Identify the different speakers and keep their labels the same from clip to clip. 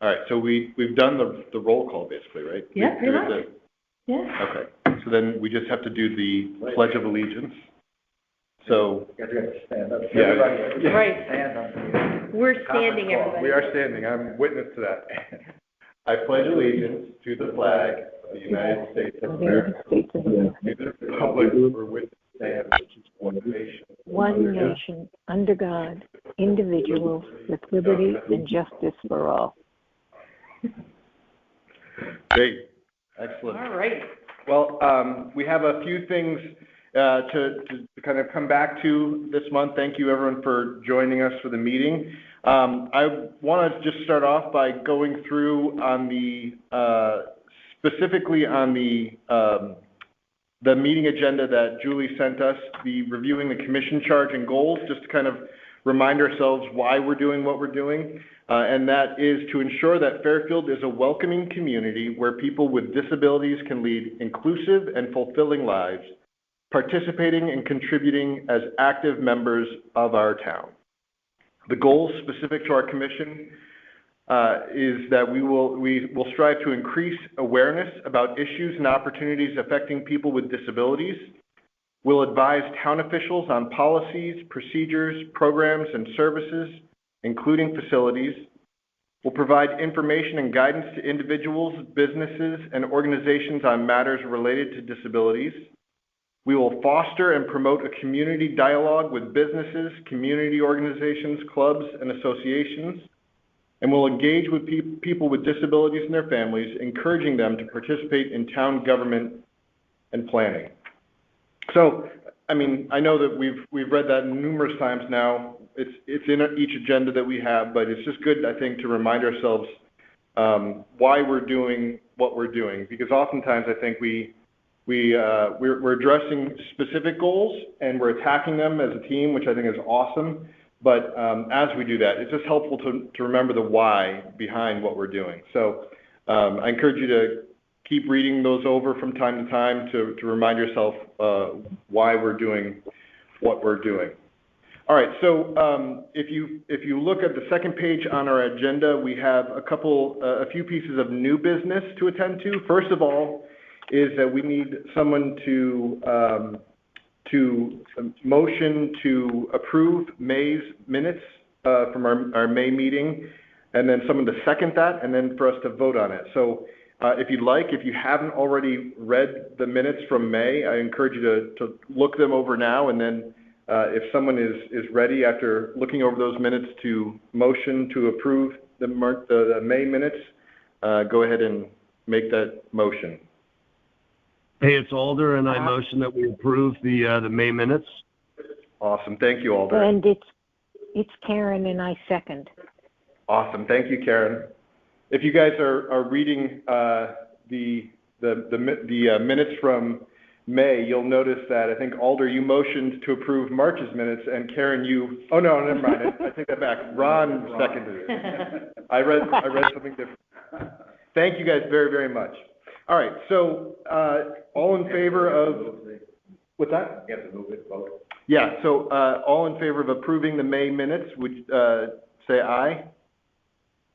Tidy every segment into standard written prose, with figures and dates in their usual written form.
Speaker 1: All right, so we've done the roll call basically, right?
Speaker 2: Yeah, pretty much. Yeah.
Speaker 1: Okay, so then we just have to do the Pledge of Allegiance. So
Speaker 3: you have to stand up.
Speaker 1: Yeah.
Speaker 3: Everybody,
Speaker 2: Right.
Speaker 3: stand up.
Speaker 2: We're standing, everybody.
Speaker 1: we are standing. I'm witness to that. I pledge allegiance to the flag of the United States of America, to the republic for which it stands, one nation.
Speaker 4: One nation, under God, indivisible, with liberty and justice for all.
Speaker 1: Great. Excellent.
Speaker 2: All right.
Speaker 1: Well, we have a few things to kind of come back to this month. Thank you, everyone, for joining us for the meeting. I want to just start off by going through on the specifically on the meeting agenda that Julie sent us, the reviewing the commission charge and goals, just to kind of remind ourselves why we're doing what we're doing. And that is to ensure that Fairfield is a welcoming community where people with disabilities can lead inclusive and fulfilling lives, participating and contributing as active members of our town. The goals specific to our commission is that we will strive to increase awareness about issues and opportunities affecting people with disabilities. We'll advise town officials on policies, procedures, programs, and services, including facilities. We'll provide information and guidance to individuals, businesses, and organizations on matters related to disabilities. We will foster and promote a community dialogue with businesses, community organizations, clubs, and associations. And we'll engage with people with disabilities and their families, encouraging them to participate in town government and planning. So, I mean, I know that we've read that numerous times now. It's in each agenda that we have, but it's just good, I think, to remind ourselves why we're doing what we're doing, because oftentimes I think we're addressing specific goals and we're attacking them as a team, which I think is awesome. But as we do that, it's just helpful to remember the why behind what we're doing. So I encourage you to keep reading those over from time to time to remind yourself why we're doing what we're doing. All right, so if you look at the second page on our agenda, we have a few pieces of new business to attend to. First of all is that we need someone to motion to approve May's minutes from our May meeting, and then someone to second that, and then for us to vote on it. So if you'd like, if you haven't already read the minutes from May, I encourage you to look them over now, and then if someone is ready after looking over those minutes to motion to approve the May minutes, go ahead and make that motion.
Speaker 5: Hey, it's Alder, and I motion that we approve the May minutes.
Speaker 1: Awesome. Thank you, Alder.
Speaker 4: And it's Karen, and I second.
Speaker 1: Awesome. Thank you, Karen. If you guys are reading the minutes from May, you'll notice that I think, Alder, you motioned to approve March's minutes, and Karen, oh no, never mind. I take that back. Ron seconded it. I read something different. Thank you guys very, very much. All right, so all in favor of, what's that?
Speaker 3: You have to move it, vote.
Speaker 1: Yeah, so all in favor of approving the May minutes, would say aye?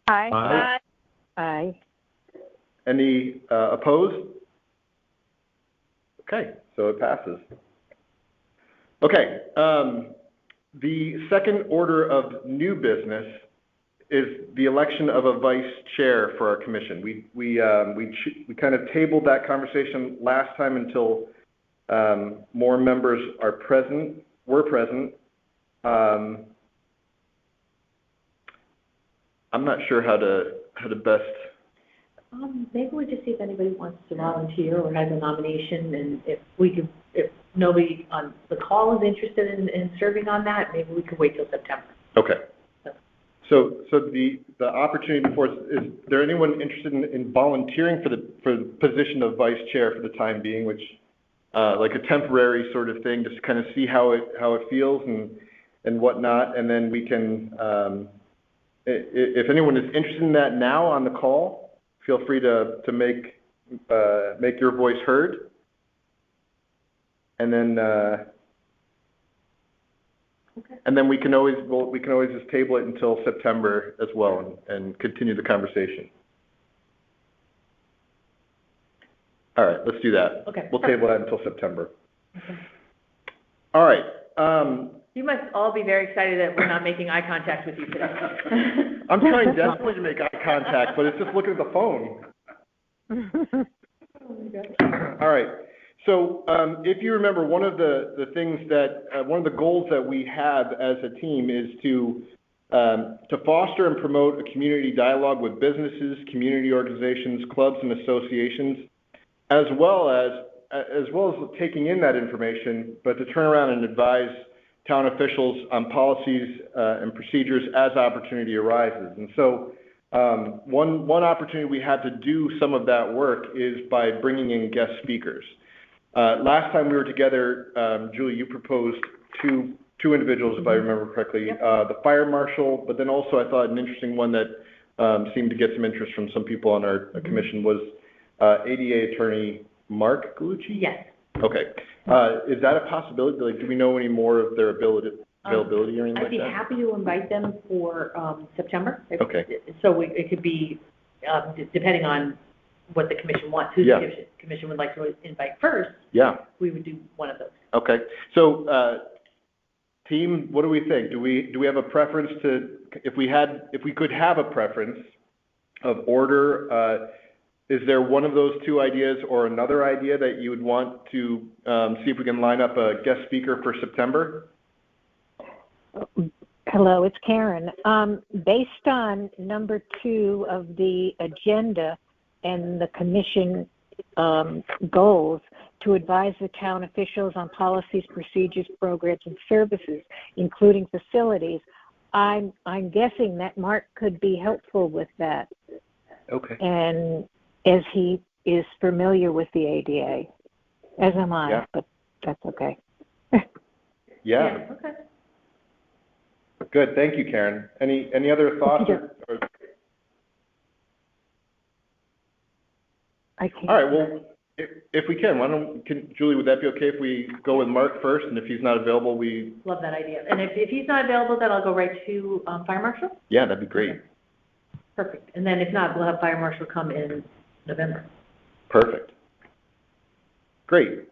Speaker 4: Aye.
Speaker 5: Aye.
Speaker 4: Aye.
Speaker 1: Any opposed? Okay, so it passes. Okay, the second order of new business is the election of a vice chair for our commission. We kind of tabled that conversation last time until more members were present. I'm not sure how to best.
Speaker 2: Maybe we just see if anybody wants to volunteer or has a nomination, and if nobody on the call is interested in serving on that, maybe we could wait till September.
Speaker 1: Okay. So the opportunity before us, is there anyone interested in volunteering for the position of vice chair for the time being, which like a temporary sort of thing, just to kind of see how it feels and whatnot, and then we can, if anyone is interested in that now on the call, feel free to make your voice heard, and then
Speaker 2: Okay.
Speaker 1: And then we can always just table it until September as well and continue the conversation. All right, let's do that.
Speaker 2: Okay.
Speaker 1: We'll table that until September.
Speaker 2: Okay.
Speaker 1: All right.
Speaker 2: You must all be very excited that we're not making eye contact with you today.
Speaker 1: I'm trying desperately to make eye contact, but it's just looking at the phone.
Speaker 2: Oh my gosh.
Speaker 1: All right. So if you remember, one of the things that one of the goals that we have as a team is to foster and promote a community dialogue with businesses, community organizations, clubs, and associations, as well as taking in that information, but to turn around and advise town officials on policies and procedures as opportunity arises. And so one opportunity we had to do some of that work is by bringing in guest speakers. Last time we were together, Julie, you proposed two individuals, if I remember correctly,
Speaker 2: Yep.
Speaker 1: The fire marshal, but then also I thought an interesting one that seemed to get some interest from some people on our commission was ADA attorney Mark Galucci?
Speaker 2: Yes.
Speaker 1: Okay. Is that a possibility? Like, do we know any more of their availability or anything like that?
Speaker 2: I'd be happy to invite them for September.
Speaker 1: Okay.
Speaker 2: So it could be, depending on what the commission wants, who
Speaker 1: Yeah.
Speaker 2: the commission would like to invite first,
Speaker 1: Yeah.
Speaker 2: we would do one of those.
Speaker 1: Okay. So, team, what do we think? Do we have a preference to, if we could have a preference of order, is there one of those two ideas or another idea that you would want to see if we can line up a guest speaker for September?
Speaker 4: Hello, it's Karen. Based on number 2 of the agenda and the commission goals to advise the town officials on policies, procedures, programs, and services, including facilities, I'm guessing that Mark could be helpful with that.
Speaker 1: Okay.
Speaker 4: And as he is familiar with the ADA, as am I,
Speaker 1: Yeah.
Speaker 4: but that's okay.
Speaker 1: Yeah.
Speaker 2: Okay.
Speaker 1: Good. Thank you, Karen. Any other thoughts? Or...
Speaker 4: I can't.
Speaker 1: All right. Well, if we can, Julie, would that be okay if we go with Mark first, and if he's not available, we...
Speaker 2: Love that idea. And if he's not available, then I'll go right to fire marshal?
Speaker 1: Yeah, that'd be great.
Speaker 2: Okay. Perfect. And then if not, we'll have fire marshal come in November. Perfect.
Speaker 1: Great.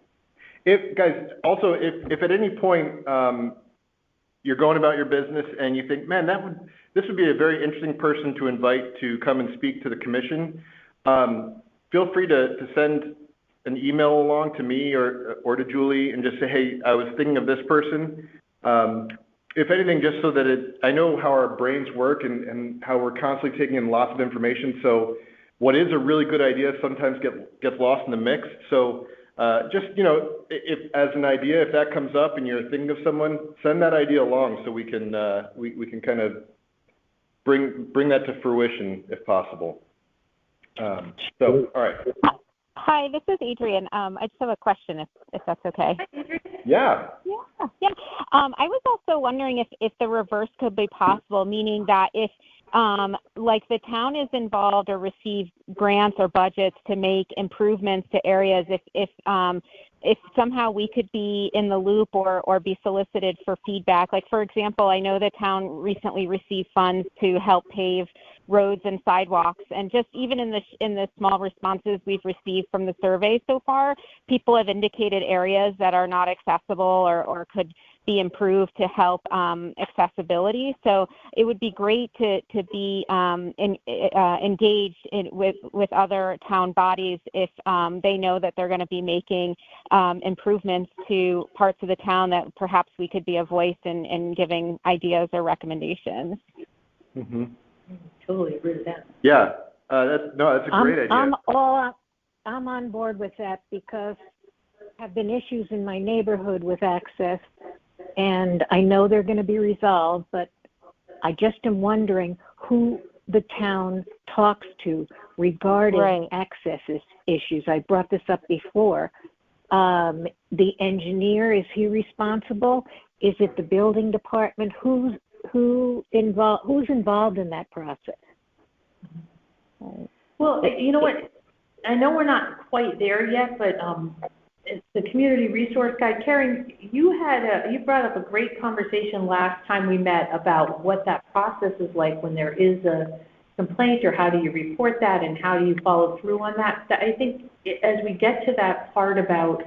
Speaker 1: Guys, also, if at any point you're going about your business and you think, man, this would be a very interesting person to invite to come and speak to the commission, feel free to send an email along to me or to Julie and just say, hey, I was thinking of this person. If anything, just so that I know how our brains work and how we're constantly taking in lots of information. So what is a really good idea sometimes gets lost in the mix. So just, if as an idea, if that comes up and you're thinking of someone, send that idea along so we can kind of bring that to fruition if possible. All right.
Speaker 6: Hi, this is Adrian. I just have a question, if that's okay.
Speaker 2: Hi, Adrian.
Speaker 1: Yeah.
Speaker 6: Yeah. I was also wondering if the reverse could be possible, meaning that if like the town is involved or receives grants or budgets to make improvements to areas, if somehow we could be in the loop or be solicited for feedback. Like, for example, I know the town recently received funds to help pave roads and sidewalks, and just even in the small responses we've received from the survey so far, people have indicated areas that are not accessible or could be improved to help accessibility. So it would be great to be engaged with other town bodies if they know that they're going to be making improvements to parts of the town that perhaps we could be a voice in giving ideas or recommendations.
Speaker 1: Mm-hmm.
Speaker 2: Totally agree with that.
Speaker 1: Yeah, that's a great idea.
Speaker 4: I'm on board with that because there have been issues in my neighborhood with access, and I know they're going to be resolved, but I just am wondering who the town talks to regarding access issues. I brought this up before. The engineer, is he responsible? Is it the building department? Who's involved in that process?
Speaker 2: Well, you know what? I know we're not quite there yet, but it's the community resource guide. Karen, you brought up a great conversation last time we met about what that process is like when there is a complaint, or how do you report that and how do you follow through on that. I think as we get to that part about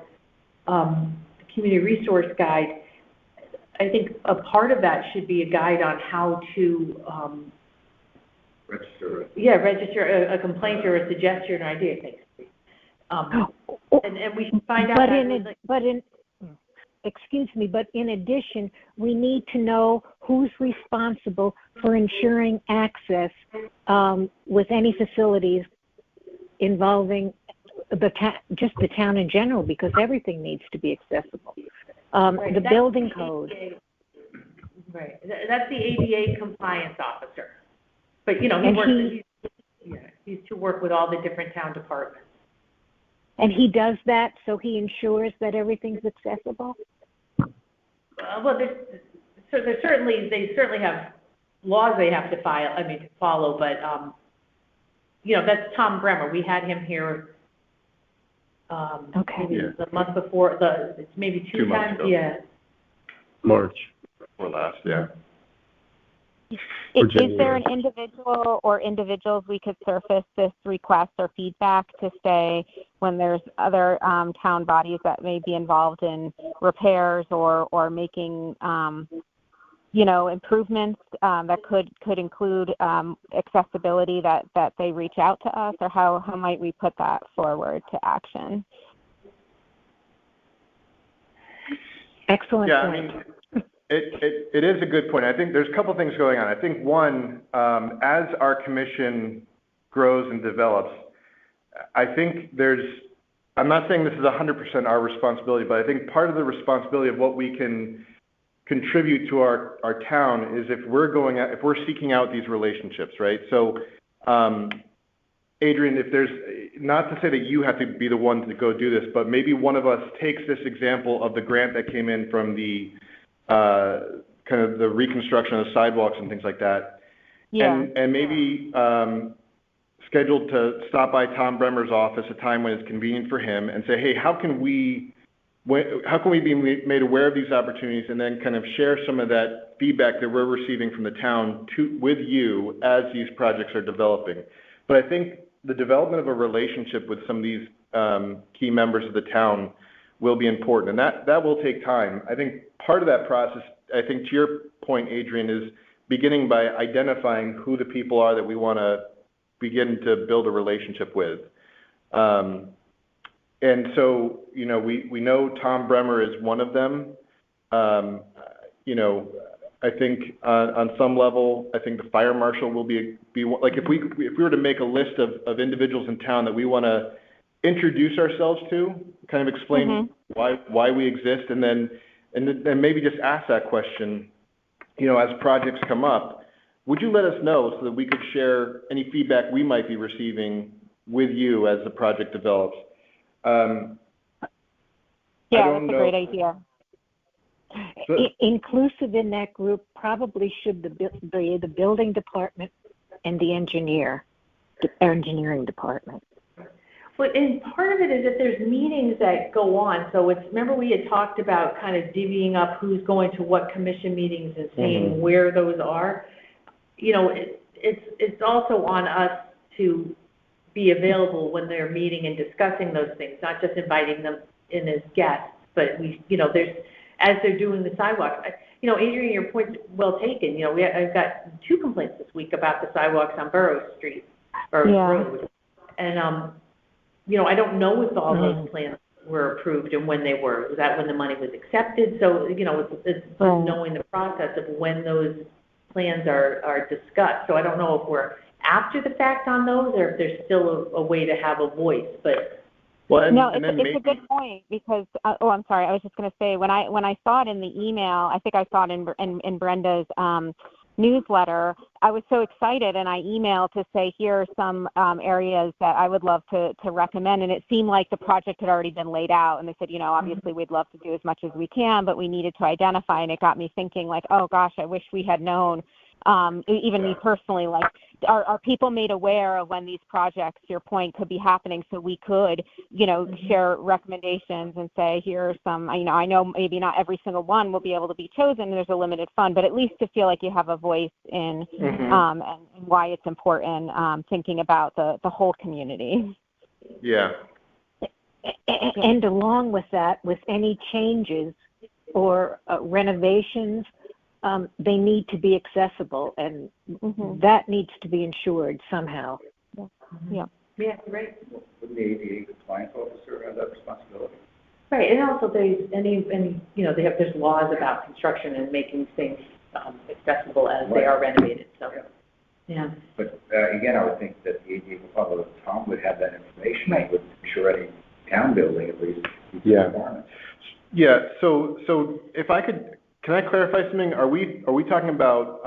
Speaker 2: the community resource guide, I think a part of that should be a guide on how to
Speaker 3: Register.
Speaker 2: register a complaint or a suggestion or idea. Thanks. And we should find out.
Speaker 4: But in addition, we need to know who's responsible for ensuring access with any facilities involving just the town in general, because everything needs to be accessible.
Speaker 2: Right,
Speaker 4: the building code.
Speaker 2: Right, that's the ADA compliance officer. But he's to work with all the different town departments.
Speaker 4: And he does that, so he ensures that everything's accessible?
Speaker 2: Well, they certainly have laws they have to follow, but, that's Tom Bremer. We had him here, the month before, it's maybe two times,
Speaker 1: ago.
Speaker 5: March.
Speaker 1: Or last, yeah.
Speaker 6: Is there an individual or individuals we could surface this request or feedback to say when there's other town bodies that may be involved in repairs or making, improvements that could include accessibility that they reach out to us, or how might we put that forward to action?
Speaker 4: Excellent point.
Speaker 1: It is a good point. I think there's a couple things going on. I think one, as our commission grows and develops, I think I'm not saying this is 100% our responsibility, but I think part of the responsibility of what we can contribute to our town is if we're seeking out these relationships, right? So, Adrian, if there's, not to say that you have to be the one to go do this, but maybe one of us takes this example of the grant that came in from the kind of the reconstruction of the sidewalks and things like that. Yeah. And maybe scheduled to stop by Tom Bremer's office at a time when it's convenient for him and say, hey, how can we be made aware of these opportunities, and then kind of share some of that feedback that we're receiving from the town with you as these projects are developing. But I think the development of a relationship with some of these key members of the town will be important, and that will take time. I think part of that process, I think to your point, Adrian, is beginning by identifying who the people are that we want to begin to build a relationship with. And so, we know Tom Bremer is one of them. I think on some level, I think the fire marshal will be like, if we were to make a list of individuals in town that we want to introduce ourselves to, kind of explain why we exist, and then maybe just ask that question, as projects come up, would you let us know so that we could share any feedback we might be receiving with you as the project develops?
Speaker 6: That's a great idea.
Speaker 4: Inclusive in that group probably should the building department and the engineering department.
Speaker 2: Well, and part of it is that there's meetings that go on. So remember we had talked about kind of divvying up who's going to what commission meetings and seeing where those are. It's also on us to be available when they're meeting and discussing those things, not just inviting them in as guests, but there's, as they're doing the sidewalks. Adrian, your point's well taken. I've got 2 complaints this week about the sidewalks on Burroughs Road. And, I don't know if all those plans were approved and when they were. Was that when the money was accepted? So, it's knowing the process of when those plans are discussed. So I don't know if we're after the fact on those, or if there's still a way to have a voice. But
Speaker 6: it's a good point, because I'm sorry, I was just going to say, when I saw it in the email, I think I saw it in Brenda's newsletter, I was so excited, and I emailed to say, here are some areas that I would love to recommend, and it seemed like the project had already been laid out, and they said, obviously we'd love to do as much as we can, but we needed to identify, and it got me thinking, like, oh gosh, I wish we had known even me personally, like, are people made aware of when these projects, to your point, could be happening, so we could, share recommendations and say, here are some, I know maybe not every single one will be able to be chosen, there's a limited fund, but at least to feel like you have a voice in and why it's important, thinking about the whole community.
Speaker 1: Yeah.
Speaker 4: And along with that, with any changes or renovations, they need to be accessible, and that needs to be ensured somehow.
Speaker 2: Yeah, right.
Speaker 3: Wouldn't the ADA compliance officer have that responsibility?
Speaker 2: Right, and also there's there's laws about construction and making things accessible as they are renovated. So, yeah.
Speaker 3: But again, I would think that the ADA, although Tom would have that information, right, would ensure any town building at least.
Speaker 1: Yeah. Yeah. So if I could. Can I clarify something? Are we talking about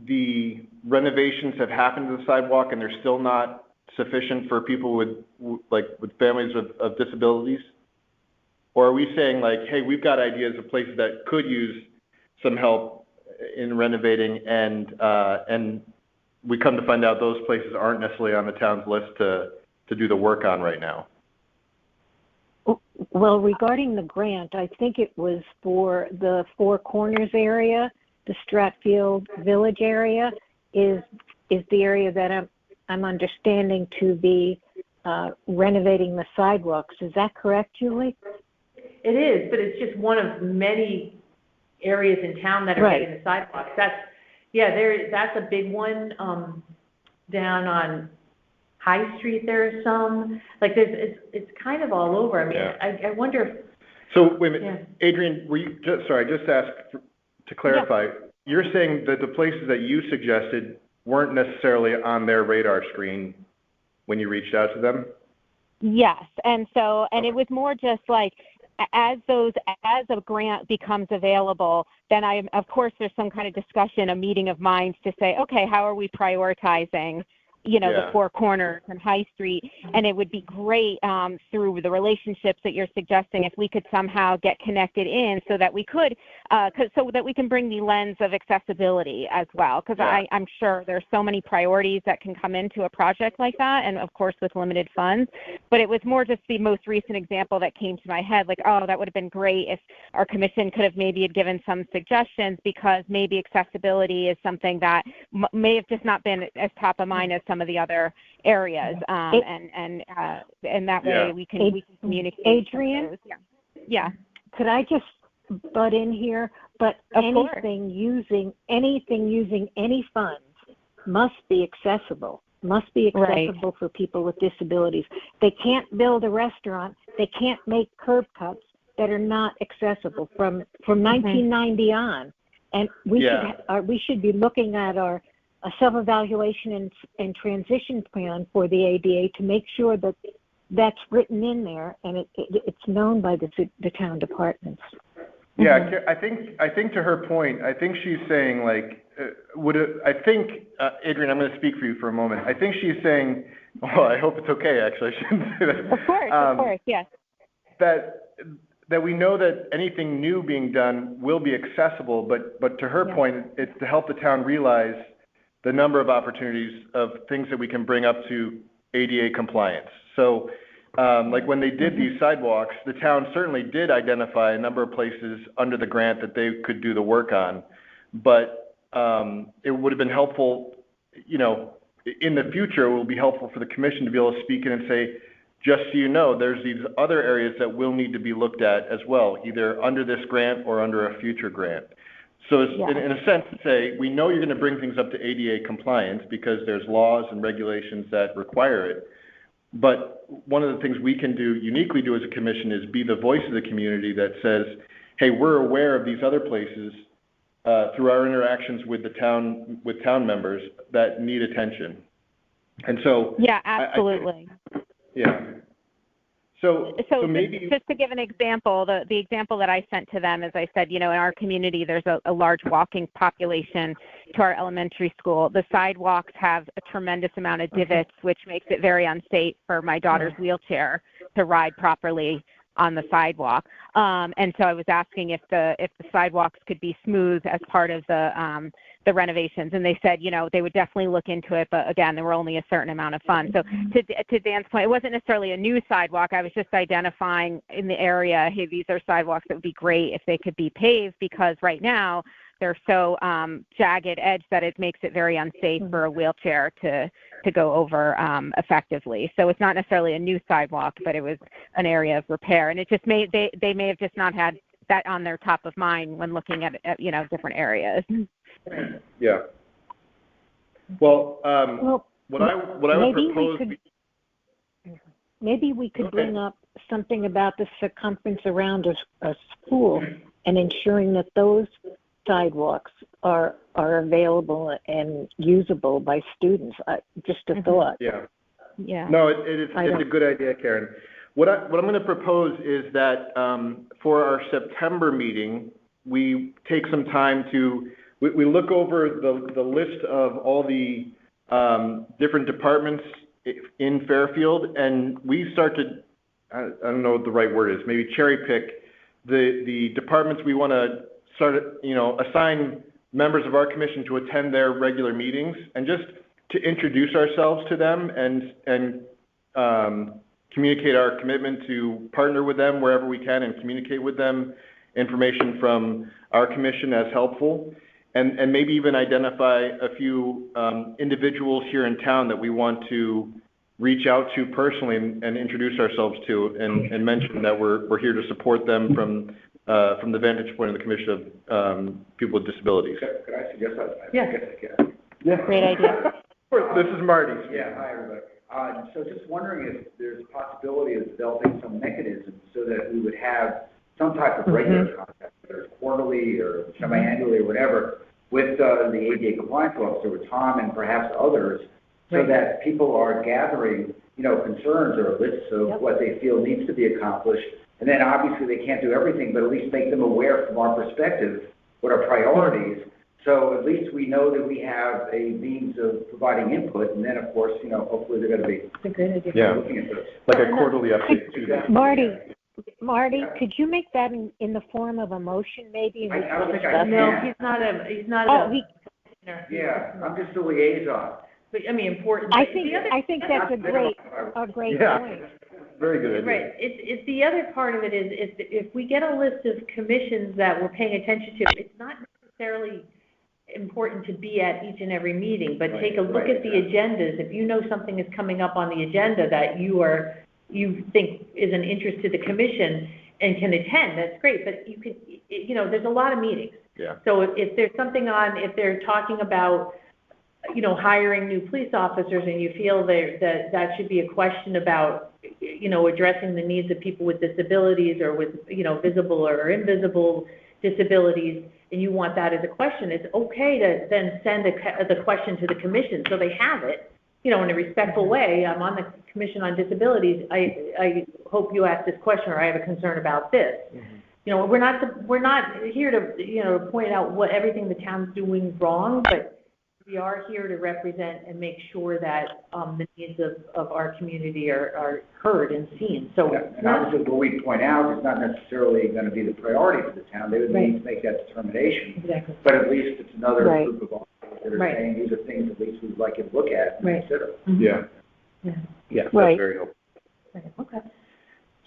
Speaker 1: the renovations have happened to the sidewalk and they're still not sufficient for people with families of disabilities? Or are we saying like, hey, we've got ideas of places that could use some help in renovating, and we come to find out those places aren't necessarily on the town's list to do the work on right now?
Speaker 4: Well, regarding the grant, I think it was for the Four Corners area, the Stratfield Village area is the area that I'm understanding to be renovating the sidewalks. Is that correct, Julie?
Speaker 2: It is, but it's just one of many areas in town that are getting the sidewalks. That's a big one. Down on High Street, there are some. Like it's kind of all over. I mean, I wonder if.
Speaker 1: So wait a minute, Adrian, were you just asked to clarify. Yeah. You're saying that the places that you suggested weren't necessarily on their radar screen when you reached out to them?
Speaker 6: Yes, and it was more just like as a grant becomes available, then of course there's some kind of discussion, a meeting of minds to say, okay, how are we prioritizing the Four Corners and High Street, and it would be great through the relationships that you're suggesting if we could somehow get connected in so that we could, so that we can bring the lens of accessibility as well, because I'm sure there's so many priorities that can come into a project like that, and of course with limited funds, but it was more just the most recent example that came to my head, like, oh, that would have been great if our commission could have maybe had given some suggestions, because maybe accessibility is something that may have just not been as top of mind as some of the other areas, and that way we can communicate.
Speaker 4: Adrian, could I just butt in here? But anything using any funds must be accessible. For people with disabilities. They can't build a restaurant. They can't make curb cuts that are not accessible from 1990 on. And we should be looking at our a self-evaluation and transition plan for the ADA to make sure that that's written in there and it's known by the town departments.
Speaker 1: Yeah, I think to her point, I think she's saying like, Adrian, I'm going to speak for you for a moment. I think she's saying, well, I hope it's okay. Actually, I shouldn't say that.
Speaker 6: Of course, yes.
Speaker 1: That we know that anything new being done will be accessible, but to her point, it's to help the town realize the number of opportunities of things that we can bring up to ADA compliance. So like when they did these sidewalks, the town certainly did identify a number of places under the grant that they could do the work on, but it would have been helpful, in the future, it will be helpful for the commission to be able to speak in and say, just so you know, there's these other areas that will need to be looked at as well, either under this grant or under a future grant. So it's, in a sense, to say, we know you're going to bring things up to ADA compliance because there's laws and regulations that require it. But one of the things we can uniquely do as a commission is be the voice of the community that says, hey, we're aware of these other places through our interactions with town members that need attention. And so
Speaker 6: absolutely.
Speaker 1: So maybe
Speaker 6: just to give an example, the example that I sent to them is I said, in our community there's a large walking population to our elementary school. The sidewalks have a tremendous amount of divots, which makes it very unsafe for my daughter's wheelchair to ride properly on the sidewalk. And so I was asking if the sidewalks could be smooth as part of the the renovations, and they said, they would definitely look into it, but again, there were only a certain amount of funds. So to Dan's point, it wasn't necessarily a new sidewalk. I was just identifying in the area, hey, these are sidewalks that would be great if they could be paved, because right now they're so jagged edge that it makes it very unsafe for a wheelchair to go over effectively. So it's not necessarily a new sidewalk, but it was an area of repair, and it just they may have just not had that on their top of mind when looking at different areas.
Speaker 1: Yeah. Well, what I would propose.
Speaker 4: Maybe we could bring up something about the circumference around a school and ensuring that those sidewalks are available and usable by students. Just a thought.
Speaker 1: Yeah.
Speaker 6: Yeah.
Speaker 1: No, it's a good idea, Karen. What I'm going to propose is that for our September meeting, we take some time to we look over the list of all the different departments in Fairfield, and we start to I don't know what the right word is, maybe cherry pick the departments we want to start, assign members of our commission to attend their regular meetings, and just to introduce ourselves to them and communicate our commitment to partner with them wherever we can and communicate with them information from our commission as helpful, and maybe even identify a few individuals here in town that we want to reach out to personally and introduce ourselves to, and mention that we're here to support them from the vantage point of the Commission of People with Disabilities.
Speaker 3: Could I suggest that?
Speaker 2: Yeah.
Speaker 3: I guess I can.
Speaker 1: Yeah.
Speaker 6: Great idea.
Speaker 1: This is Marty.
Speaker 3: Yeah, hi, everybody. So just wondering if there's a possibility of developing some mechanism so that we would have some type of regular contact, whether it's quarterly or semi-annually or whatever, with the ADA compliance officer, with Tom and perhaps others, so that people are gathering, concerns or lists of what they feel needs to be accomplished. And then obviously they can't do everything, but at least make them aware from our perspective what are priorities. So at least we know that we have a means of providing input, and then of course, hopefully they're going to be looking at this.
Speaker 1: Like a quarterly update to them.
Speaker 4: Marty, could you make that in the form of a motion, maybe?
Speaker 3: I don't think I can.
Speaker 2: No, he's not a.
Speaker 3: Yeah, I'm just a liaison.
Speaker 2: But important.
Speaker 4: I think that's a great point.
Speaker 1: Very good idea.
Speaker 2: Right. It's the other part of it is if we get a list of commissions that we're paying attention to, it's not necessarily important to be at each and every meeting, but take a look at the agendas. If you know something is coming up on the agenda that you think is an interest to the commission and can attend, that's great. But you could, there's a lot of meetings.
Speaker 1: Yeah.
Speaker 2: So if there's something on, if they're talking about, hiring new police officers, and you feel that should be a question about, addressing the needs of people with disabilities or with, visible or invisible disabilities, and you want that as a question, it's okay to then send the question to the commission so they have it, in a respectful way. I'm on the Commission on Disabilities. I hope you ask this question, or I have a concern about this. We're not here to, point out what everything the town's doing wrong, but we are here to represent and make sure that the needs of our community are heard and seen. So,
Speaker 3: and obviously, what we point out is not necessarily going to be the priority for the town. They would need to make that determination.
Speaker 2: Exactly.
Speaker 3: But at least it's another group of officers that are saying these are things at least we'd like you to look at and consider.
Speaker 1: Yeah. That's very helpful.
Speaker 2: Okay.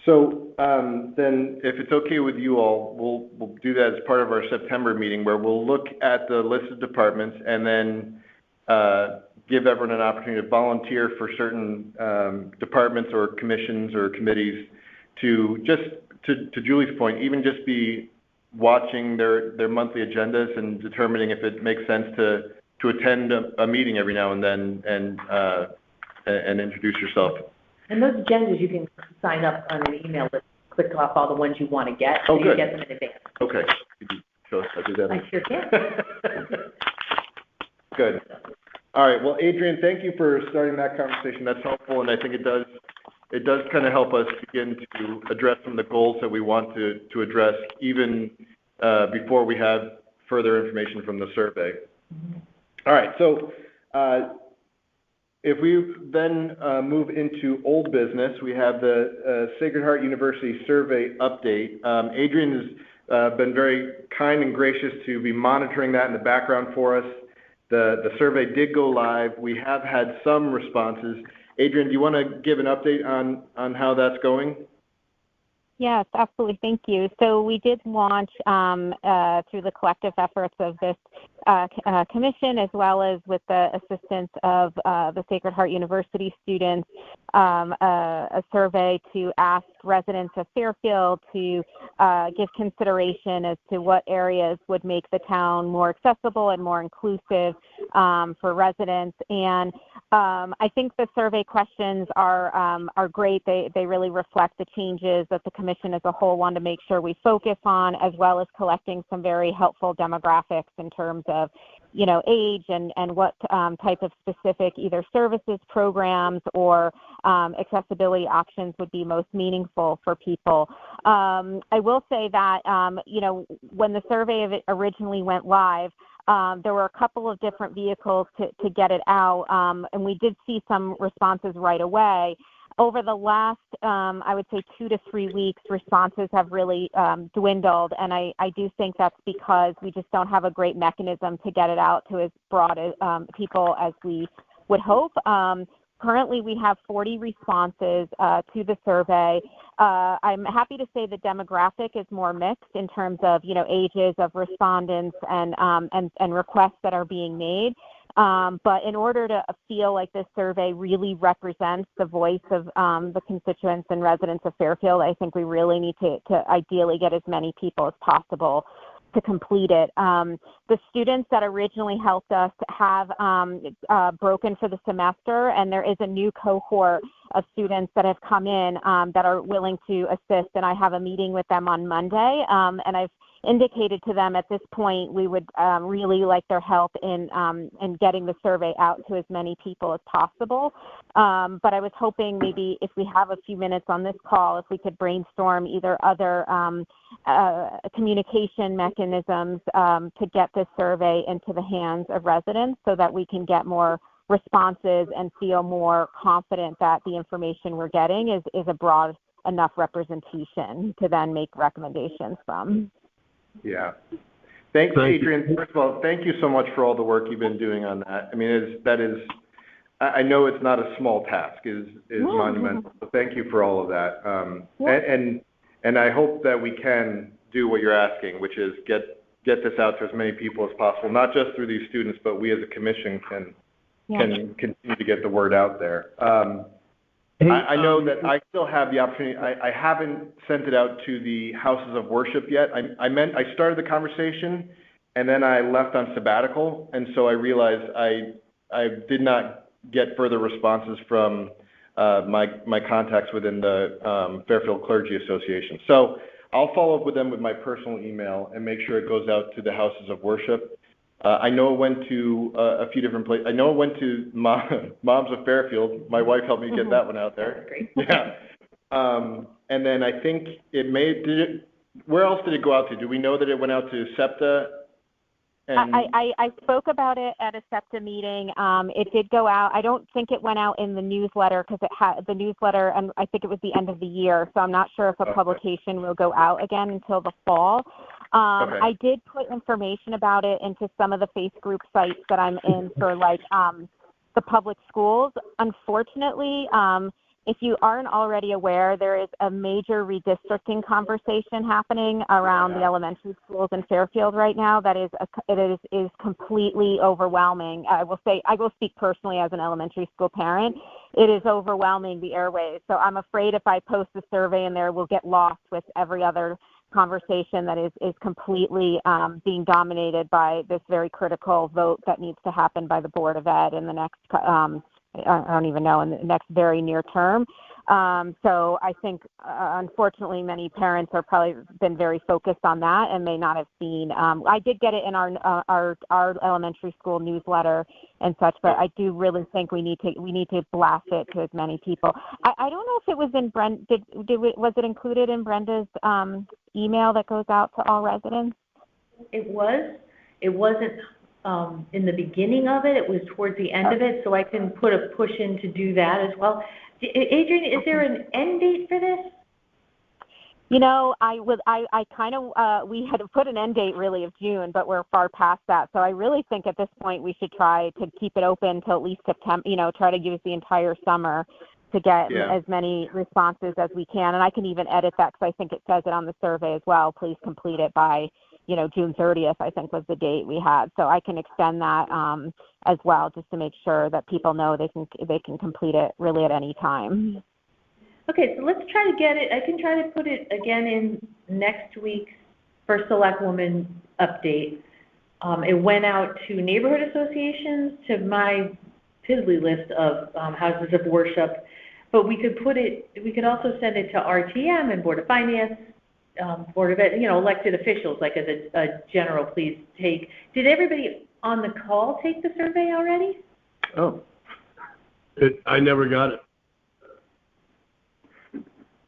Speaker 1: So then, if it's okay with you all, we'll do that as part of our September meeting, where we'll look at the list of departments and then give everyone an opportunity to volunteer for certain departments or commissions or committees to Julie's point, even just be watching their monthly agendas and determining if it makes sense to attend a meeting every now and then and introduce yourself.
Speaker 2: And those agendas, you can sign up on an email list, click off all the ones you want to get,
Speaker 1: so
Speaker 2: you get them in advance.
Speaker 1: Okay. Could you show us how to do that?
Speaker 2: I sure can.
Speaker 1: Good. All right. Well, Adrian, thank you for starting that conversation. That's helpful, and I think it does kind of help us begin to address some of the goals that we want to address, even before we have further information from the survey. All right. So if we then move into old business, we have the Sacred Heart University survey update. Adrian has been very kind and gracious to be monitoring that in the background for us. the survey did go live. We have had some responses. Adrian, do you want to give an update on how that's going?
Speaker 6: Yes, absolutely. Thank you. So we did launch through the collective efforts of this commission, as well as with the assistance of the Sacred Heart University students, a survey to ask residents of Fairfield to give consideration as to what areas would make the town more accessible and more inclusive for residents. And I think the survey questions are great. They really reflect the changes that the commission as a whole wanted to make sure we focus on, as well as collecting some very helpful demographics in terms of, age and what type of specific either services, programs, or accessibility options would be most meaningful for people. I will say that, when the survey originally went live, there were a couple of different vehicles to get it out, and we did see some responses right away. Over the last, I would say 2 to 3 weeks, responses have really dwindled, and I do think that's because we just don't have a great mechanism to get it out to as broad people as we would hope. Currently, we have 40 responses to the survey. I'm happy to say the demographic is more mixed in terms of, ages of respondents and requests that are being made. But in order to feel like this survey really represents the voice of the constituents and residents of Fairfield, I think we really need to ideally get as many people as possible to complete it. The students that originally helped us have broken for the semester, and there is a new cohort of students that have come in that are willing to assist, and I have a meeting with them on Monday, and I've indicated to them at this point we would really like their help in getting the survey out to as many people as possible. But I was hoping maybe if we have a few minutes on this call, if we could brainstorm either other communication mechanisms to get this survey into the hands of residents so that we can get more responses and feel more confident that the information we're getting is a broad enough representation to then make recommendations from.
Speaker 1: Yeah. Thanks, Adrian. First of all, thank you so much for all the work you've been doing on that. I mean, I know it's not a small task, is monumental. So thank you for all of that. And I hope that we can do what you're asking, which is get this out to as many people as possible, not just through these students, but we as a commission can continue to get the word out there. I know that I still have the opportunity. I haven't sent it out to the houses of worship yet. I started the conversation, and then I left on sabbatical, and so I realized I did not get further responses from my contacts within the Fairfield Clergy Association. So I'll follow up with them with my personal email and make sure it goes out to the houses of worship. I know it went to a few different places. I know it went to Moms of Fairfield. My wife helped me get that one out there.
Speaker 2: Great.
Speaker 1: Yeah. And then I think where else did it go out to? Do we know that it went out to SEPTA?
Speaker 6: I spoke about it at a SEPTA meeting. It did go out. I don't think it went out in the newsletter because it had the newsletter, and I think it was the end of the year. So I'm not sure if a publication will go out again until the fall.
Speaker 1: Okay.
Speaker 6: I did put information about it into some of the faith group sites that I'm in for the public schools. Unfortunately, if you aren't already aware, there is a major redistricting conversation happening around the elementary schools in Fairfield right now that is completely overwhelming. I will speak personally as an elementary school parent. It is overwhelming the airwaves. So I'm afraid if I post a survey in there, we'll get lost with every other conversation that is completely being dominated by this very critical vote that needs to happen by the Board of Ed in the next, I don't even know, in the next very near term. So I think, unfortunately, many parents are probably been very focused on that and may not have seen. I did get it in our elementary school newsletter and such, but I do really think we need to blast it to as many people. I don't know if it was in was it included in Brenda's email that goes out to all residents?
Speaker 2: It was. It wasn't in the beginning of it. It was towards the end of it, so I can put a push in to do that as well. Adrian, is there an end date for this?
Speaker 6: I kind of, we had put an end date really of June, but we're far past that. So I really think at this point we should try to keep it open till at least September, try to give us the entire summer to get as many responses as we can. And I can even edit that because I think it says it on the survey as well. Please complete it by, June 30th, I think was the date we had. So I can extend that as well, just to make sure that people know they can complete it really at any time.
Speaker 2: Okay, so let's try to get it. I can try to put it again in next week's First Select Woman update. It went out to neighborhood associations, to my piddly list of houses of worship, but we could also send it to RTM and Board of Finance, Board of Ed, elected officials, like as a general, please take. Did everybody on the call take the survey already?
Speaker 1: Oh.
Speaker 5: I never got it.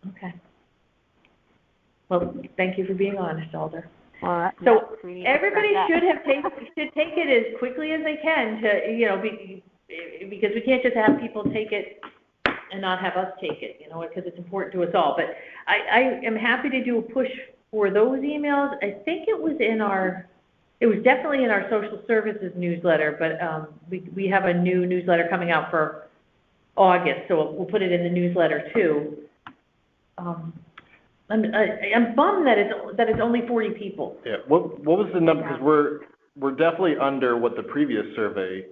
Speaker 2: Okay. Well, thank you for being honest, Alder.
Speaker 6: So
Speaker 2: everybody should take it as quickly as they can to, because we can't just have people take it and not have us take it, because it's important to us all. But I am happy to do a push for those emails. I think it was definitely in our social services newsletter, but we have a new newsletter coming out for August, so we'll put it in the newsletter too. I'm bummed that it's only 40 people.
Speaker 1: Yeah. What was the number? Because we're definitely under what the previous survey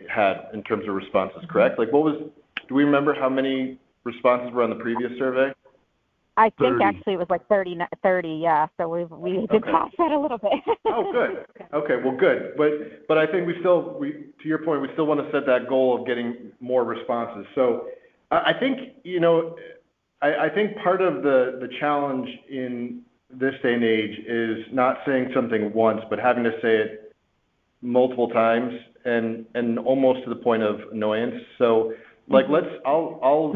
Speaker 1: had in terms of responses. Correct? Like, do we remember how many responses were on the previous survey?
Speaker 6: I think
Speaker 5: 30.
Speaker 6: actually it was like 30, yeah. So we did pass that a little bit.
Speaker 1: Oh, good. Okay, well, good. But I think to your point, we still want to set that goal of getting more responses. So I think I think part of the challenge in this day and age is not saying something once, but having to say it multiple times and almost to the point of annoyance. So like I'll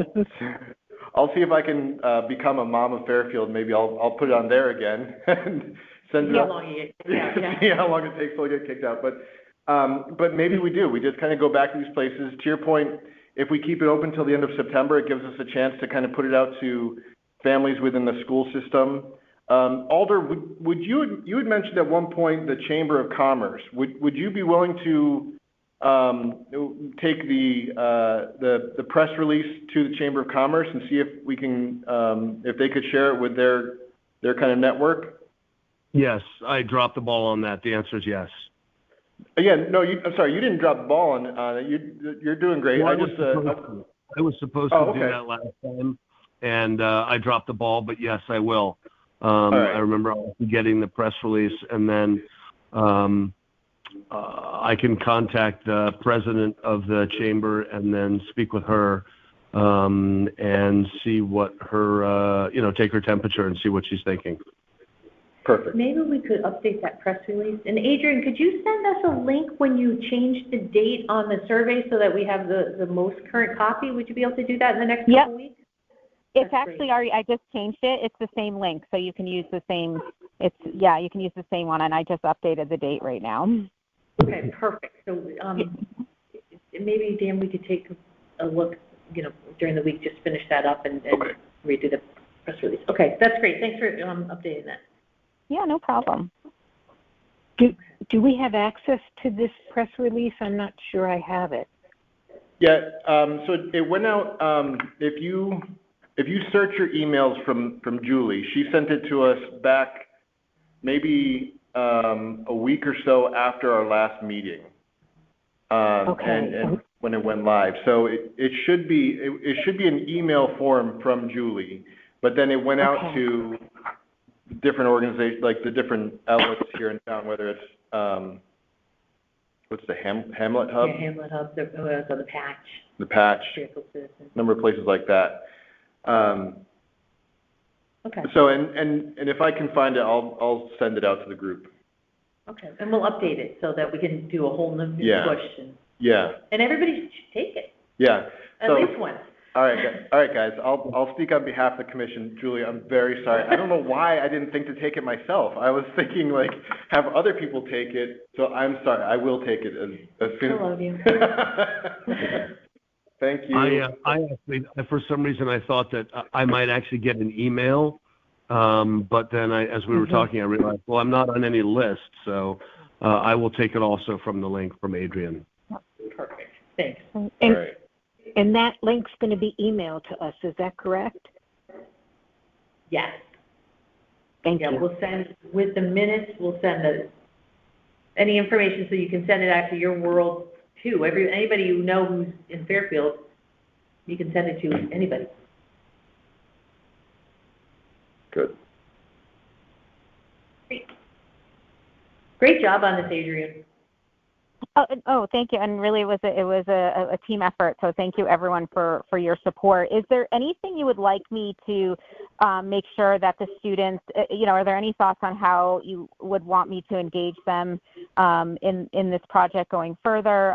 Speaker 1: see if I can become a mom of Fairfield. Maybe I'll put it on there again and send it out. See how long it takes till I get kicked out. But maybe we do. We just kind of go back to these places. To your point, if we keep it open till the end of September, it gives us a chance to kind of put it out to families within the school system. Alder, would you had mentioned at one point the Chamber of Commerce. Would you be willing to take the press release to the Chamber of Commerce and see if we can if they could share it with their kind of network?
Speaker 5: Yes, I dropped the ball on that. The answer is yes.
Speaker 1: Yeah, no, I'm sorry, you didn't drop the ball on it. You're doing great.
Speaker 5: Well,
Speaker 1: I
Speaker 5: was supposed to do that last time, and I dropped the ball. But yes, I will. Right. I remember getting the press release, and then I can contact the president of the chamber and then speak with her and see what her, take her temperature and see what she's thinking.
Speaker 1: Perfect.
Speaker 2: Maybe we could update that press release. And Adrian, could you send us a link when you change the date on the survey so that we have the most current copy? Would you be able to do that in the next couple weeks?
Speaker 6: It's actually already, I just changed it. It's the same link, so you can use the same, you can use the same one, and I just updated the date right now.
Speaker 2: Okay, perfect. So maybe, Dan, we could take a look, during the week, just finish that up and redo the press release. Okay, that's great. Thanks for updating that.
Speaker 6: Yeah, no problem.
Speaker 4: Do we have access to this press release? I'm not sure I have it.
Speaker 1: Yeah, so it went out, if you search your emails from Julie, she sent it to us back maybe a week or so after our last meeting. And when it went live. So it should be an email form from Julie, but then it went out to different organizations, like the different outlets here in town, whether it's what's the Hamlet Hub?
Speaker 2: Yeah, Hamlet Hub, the Patch.
Speaker 1: The Patch. Number of places like that.
Speaker 2: Okay.
Speaker 1: So and if I can find it, I'll send it out to the group.
Speaker 2: Okay, and we'll update it so that we can do a whole new push. And everybody should take it.
Speaker 1: Yeah.
Speaker 2: At least one.
Speaker 1: All right, guys. I'll speak on behalf of the commission. Julie, I'm very sorry. I don't know why I didn't think to take it myself. I was thinking have other people take it. So I'm sorry. I will take it as soon.
Speaker 2: I love you.
Speaker 1: Thank you.
Speaker 5: I actually, for some reason, I thought that I might actually get an email But then as we were talking, I realized, well, I'm not on any list, so I will take it also from the link from Adrian.
Speaker 2: Perfect. Thanks.
Speaker 1: All right.
Speaker 4: And that link's going to be emailed to us, is that correct?
Speaker 2: Yes.
Speaker 4: Thank you.
Speaker 2: We'll send, with the minutes, we'll send any information so you can send it out to your world too. Anybody you know who's in Fairfield, you can send it to anybody.
Speaker 1: Good.
Speaker 2: Great job on this, Adrian.
Speaker 6: Oh, thank you. And really, it was a team effort. So thank you, everyone, for your support. Is there anything you would like me to make sure that the students, are there any thoughts on how you would want me to engage them in this project going further,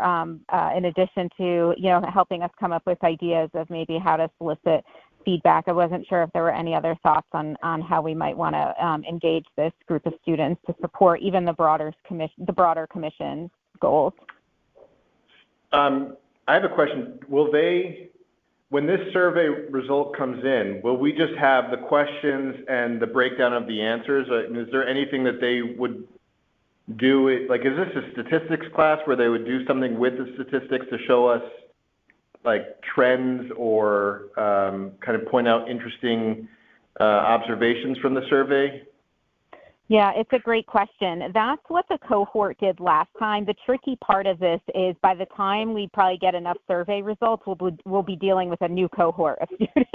Speaker 6: in addition to, helping us come up with ideas of maybe how to solicit feedback? I wasn't sure if there were any other thoughts on how we might want to engage this group of students to support even the broader commission's goals.
Speaker 1: I have a question. When this survey result comes in, will we just have the questions and the breakdown of the answers? Is there anything that they would do? Is this a statistics class where they would do something with the statistics to show us trends or kind of point out interesting observations from the survey?
Speaker 6: Yeah, it's a great question. That's what the cohort did last time. The tricky part of this is by the time we probably get enough survey results, we'll be dealing with a new cohort of students.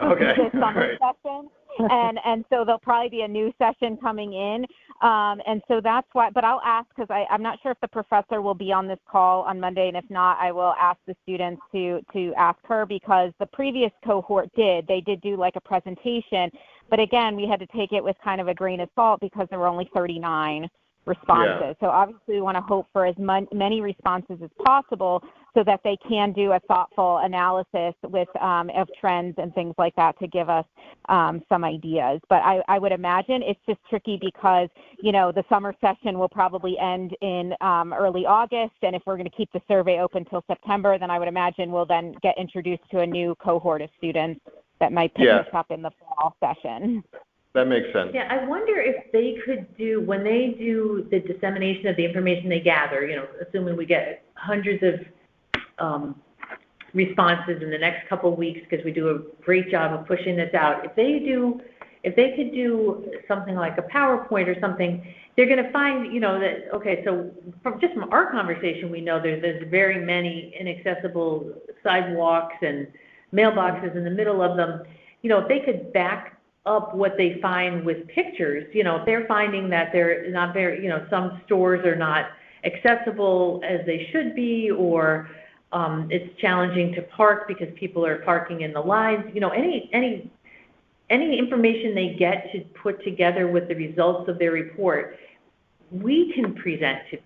Speaker 1: Okay.
Speaker 6: This summer session. And so there'll probably be a new session coming in. And so that's why, but I'll ask, because I'm not sure if the professor will be on this call on Monday, and if not, I will ask the students to ask her, because the previous cohort they did do a presentation, but again, we had to take it with kind of a grain of salt because there were only 39 responses.
Speaker 1: Yeah.
Speaker 6: So obviously we want to hope for as many responses as possible so that they can do a thoughtful analysis with of trends and things like that to give us some ideas. But I would imagine it's just tricky because, the summer session will probably end in early August, and if we're going to keep the survey open till September, then I would imagine we'll then get introduced to a new cohort of students that might pick this up in the fall session.
Speaker 1: That makes sense.
Speaker 2: Yeah, I wonder if they could do, when they do the dissemination of the information they gather, assuming we get hundreds of responses in the next couple of weeks, because we do a great job of pushing this out. If they could do something like a PowerPoint or something, they're going to find, that, okay, so from our conversation, we know there's very many inaccessible sidewalks and mailboxes in the middle of them. If they could back up what they find with pictures, if they're finding that they're not very, some stores are not accessible as they should be, or it's challenging to park because people are parking in the lines, any information they get to put together with the results of their report, we can present to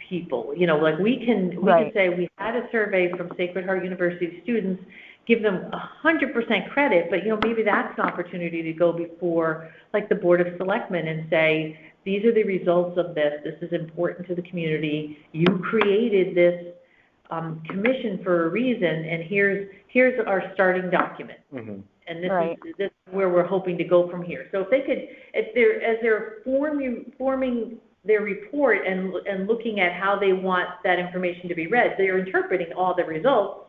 Speaker 2: people. We can say we had a survey from Sacred Heart University students, give them 100% credit, but maybe that's an opportunity to go before the Board of Selectmen and say, these are the results of this. This is important to the community. You created this commission for a reason, and here's our starting document. Mm-hmm. And this is where we're hoping to go from here. So if they could, as they're forming their report and looking at how they want that information to be read, they're interpreting all the results.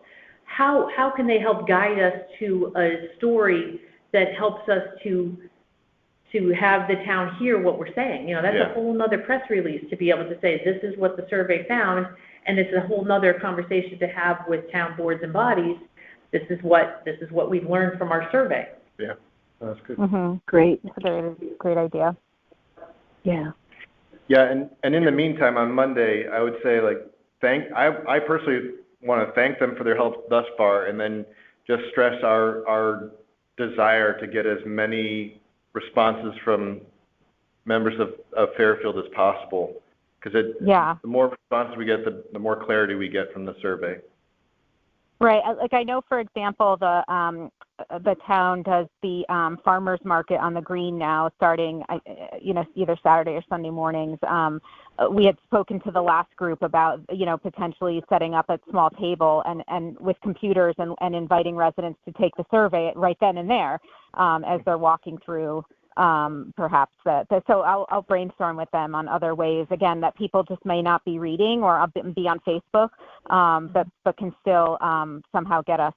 Speaker 2: How can they help guide us to a story that helps us to have the town hear what we're saying? That's a whole nother press release to be able to say, this is what the survey found, and it's a whole nother conversation to have with town boards and bodies. This is what we've learned from our survey.
Speaker 1: Yeah, that's good.
Speaker 6: Mm-hmm. Great. That's a great idea.
Speaker 4: Yeah.
Speaker 1: Yeah, and in the meantime, on Monday, I would say I personally want to thank them for their help thus far, and then just stress our desire to get as many responses from members of Fairfield as possible, because the more responses we get, the more clarity we get from the survey.
Speaker 6: Right. I know, for example, the town does the farmers market on the green now, starting either Saturday or Sunday mornings. We had spoken to the last group about potentially setting up a small table and with computers and inviting residents to take the survey right then and there as they're walking through perhaps so I'll brainstorm with them on other ways, again, that people just may not be reading or be on Facebook, but can still somehow get us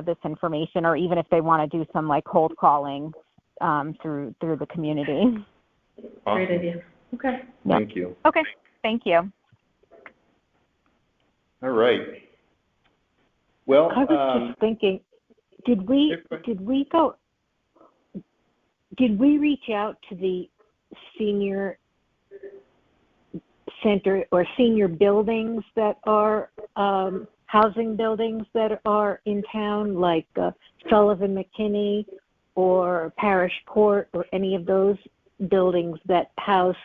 Speaker 6: this information, or even if they want to do some like cold calling through the community.
Speaker 1: Awesome.
Speaker 2: Great idea. Okay.
Speaker 1: Thank you.
Speaker 6: Okay, thank you.
Speaker 1: All right. Well,
Speaker 4: I was just thinking, did we reach out to the senior center or senior buildings that are housing buildings that are in town, like Sullivan McKinney or Parish Court, or any of those buildings that house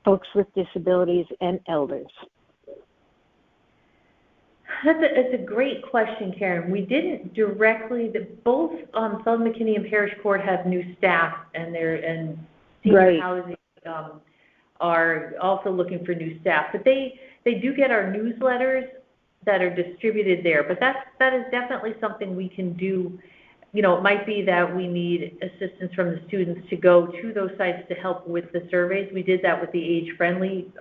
Speaker 4: folks with disabilities and elders?
Speaker 2: It's a great question, Karen. We didn't directly. Both Sullivan McKinney and Parish Court have new staff, and senior
Speaker 4: Right.
Speaker 2: housing are also looking for new staff. But they do get our newsletters that are distributed there. But that is definitely something we can do. You know, it might be that we need assistance from the students to go to those sites to help with the surveys. We did that with the age-friendly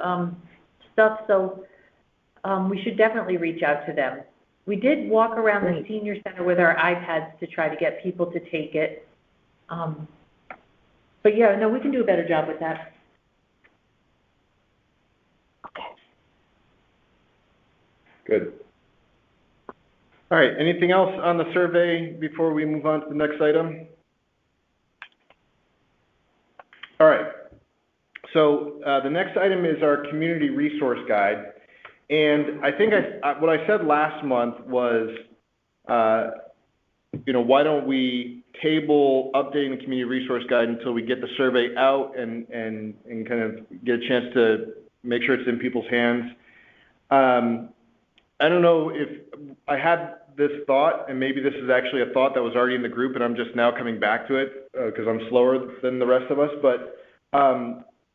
Speaker 2: stuff, so we should definitely reach out to them. We did walk around the senior center with our iPads to try to get people to take it. But yeah, no, we can do a better job with that.
Speaker 4: Okay.
Speaker 1: Good. All right, anything else on the survey before we move on to the next item? All right, so the next item is our community resource guide. And I think what I said last month was, you know, why don't we table updating the community resource guide until we get the survey out and kind of get a chance to make sure it's in people's hands. I don't know if I had this thought, and maybe this is actually a thought that was already in the group, and I'm just now coming back to it because I'm slower than the rest of us. But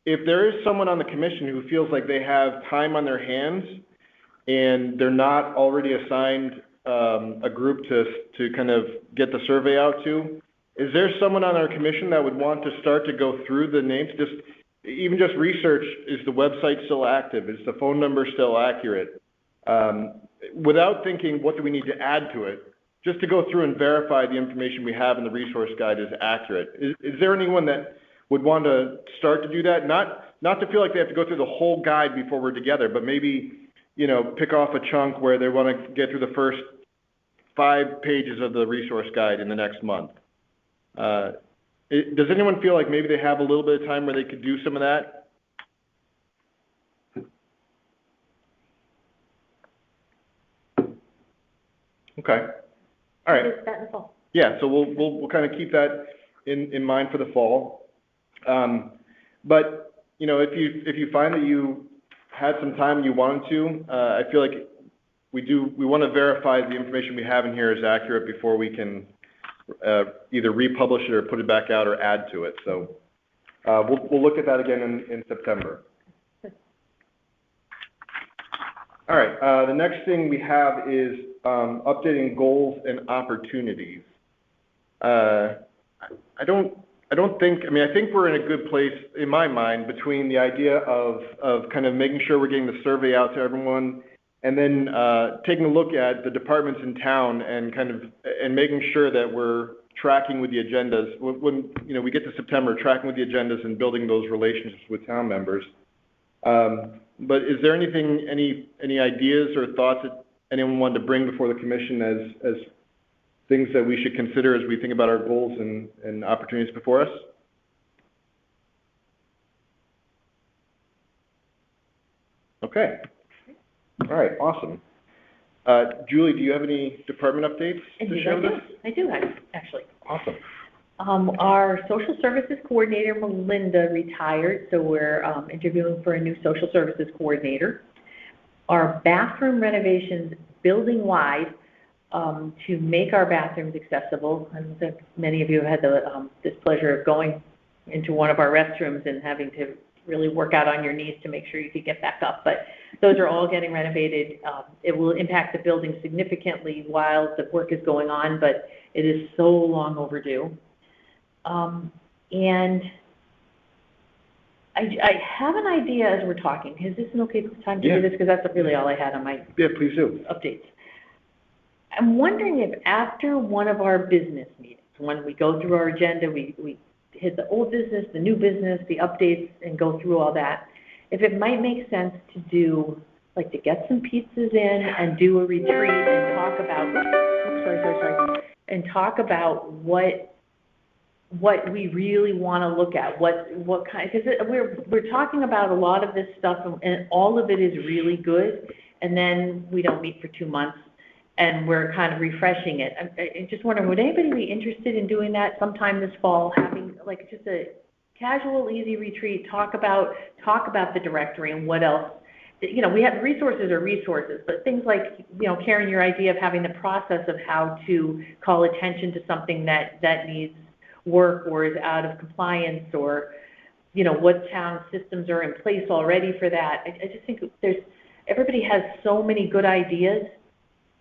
Speaker 1: if there is someone on the commission who feels like they have time on their hands and they're not already assigned a group to kind of get the survey out to, is there someone on our commission that would want to start to go through the names? Even just research, is the website still active? Is the phone number still accurate? Without thinking, what do we need to add to it? Just to go through and verify the information we have in the resource guide is accurate. Is there anyone that would want to start to do that? Not to feel like they have to go through the whole guide before we're together, but maybe, you know, pick off a chunk where they want to get through the first 5 pages of the resource guide in the next month. Does anyone feel like maybe they have a little bit of time where they could do some of that? Okay. All right.
Speaker 2: That in the fall.
Speaker 1: Yeah, so we'll kind of keep that in mind for the fall. But you know, if you find that you had some time and you wanted to, I feel like we want to verify the information we have in here is accurate before we can either republish it or put it back out or add to it. So we'll look at that again in September. All right, the next thing we have is updating goals and opportunities. I think we're in a good place in my mind between the idea of kind of making sure we're getting the survey out to everyone, and then taking a look at the departments in town and making sure that we're tracking with the agendas. When you know, we get to September, tracking with the agendas and building those relationships with town members. But is there any ideas or thoughts that anyone wanted to bring before the commission as things that we should consider as we think about our goals and opportunities before us? Okay. All right, awesome. Julie, do you have any department updates to share with us?
Speaker 2: I do, actually.
Speaker 1: Awesome.
Speaker 2: Our social services coordinator, Melinda, retired, so we're interviewing for a new social services coordinator. Our bathroom renovations building-wide to make our bathrooms accessible. I don't think many of you have had the displeasure of going into one of our restrooms and having to really work out on your knees to make sure you could get back up. But those are all getting renovated. It will impact the building significantly while the work is going on, but it is so long overdue. And I have an idea as we're talking. Is this an okay time to do this? Because that's really all I had on my
Speaker 1: please do.
Speaker 2: updates. I'm wondering if after one of our business meetings, when we go through our agenda, we hit the old business, the new business, the updates, and go through all that, if it might make sense to do, like, to get some pizzas in and do a retreat and talk about, and talk about what we really want to look at, what kind, because we're talking about a lot of this stuff, and all of it is really good, and then we don't meet for 2 months, and we're kind of refreshing it. I'm just wondering, would anybody be interested in doing that sometime this fall, having like just a casual, easy retreat, talk about the directory and what else? You know, we have resources, but things like, you know, Karen, your idea of having the process of how to call attention to something that needs work or is out of compliance, or, you know, what town systems are in place already for that. I just think everybody has so many good ideas,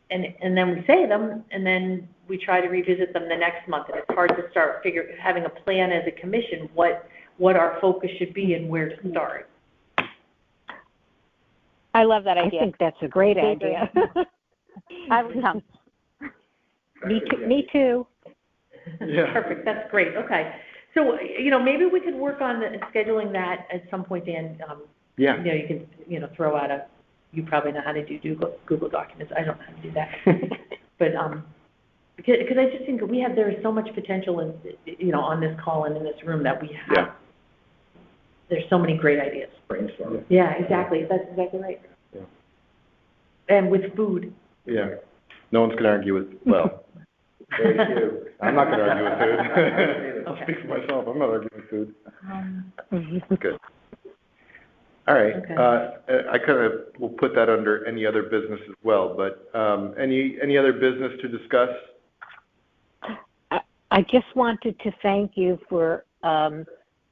Speaker 2: and then we say them, and then we try to revisit them the next month, and it's hard to start having a plan as a commission, what our focus should be and where to start.
Speaker 6: I love that idea.
Speaker 4: I think that's a great idea.
Speaker 6: I would come.
Speaker 4: Me too.
Speaker 1: Yeah.
Speaker 2: Perfect. That's great. Okay. So, you know, maybe we could work on scheduling that at some point, Dan.
Speaker 1: Yeah.
Speaker 2: You know, you can, you know, throw out you probably know how to do Google Documents. I don't know how to do that. But because I just think there is so much potential in, you know, on this call and in this room that we have.
Speaker 1: Yeah.
Speaker 2: There's so many great ideas.
Speaker 3: Brainstorm.
Speaker 2: Yeah, exactly. That's exactly right.
Speaker 1: Yeah.
Speaker 2: And with food.
Speaker 1: Yeah. No one's going to argue with, well,
Speaker 3: Very few.
Speaker 1: I'm not going to argue with food. I'll
Speaker 2: Okay.
Speaker 1: speak for myself. I'm not arguing with food. Good. All right.
Speaker 2: Okay.
Speaker 1: I kind of will put that under any other business as well, but any other business to discuss?
Speaker 4: I just wanted to thank you for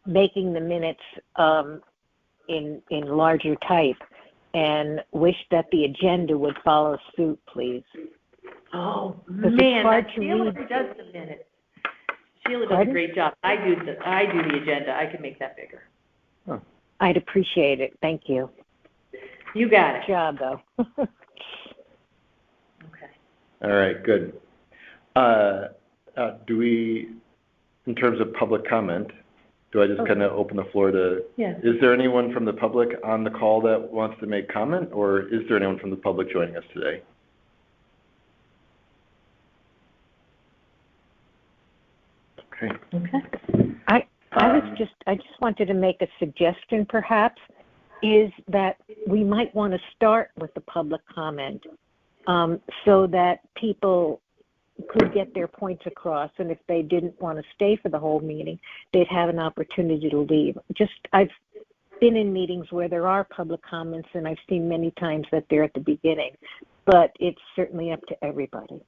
Speaker 4: making the minutes in larger type, and wish that the agenda would follow suit, please.
Speaker 2: Oh,
Speaker 4: Because
Speaker 2: man,
Speaker 4: it's hard
Speaker 2: that's
Speaker 4: to
Speaker 2: Sheila
Speaker 4: read.
Speaker 2: who does the minutes. Sheila does
Speaker 4: Pardon?
Speaker 2: a great job. I do the agenda. I can make that bigger.
Speaker 1: Oh.
Speaker 4: I'd appreciate it. Thank you.
Speaker 2: You got it.
Speaker 4: Good job, though.
Speaker 2: Okay.
Speaker 1: All right, good. Do we, in terms of public comment, do I just kind of open the floor to,
Speaker 2: Yeah.
Speaker 1: is there anyone from the public on the call that wants to make comment, or is there anyone from the public joining us today? Okay.
Speaker 2: Okay.
Speaker 4: I just wanted to make a suggestion, perhaps, is that we might want to start with the public comment, so that people could get their points across, and if they didn't want to stay for the whole meeting, they'd have an opportunity to leave. I've been in meetings where there are public comments, and I've seen many times that they're at the beginning, but it's certainly up to everybody.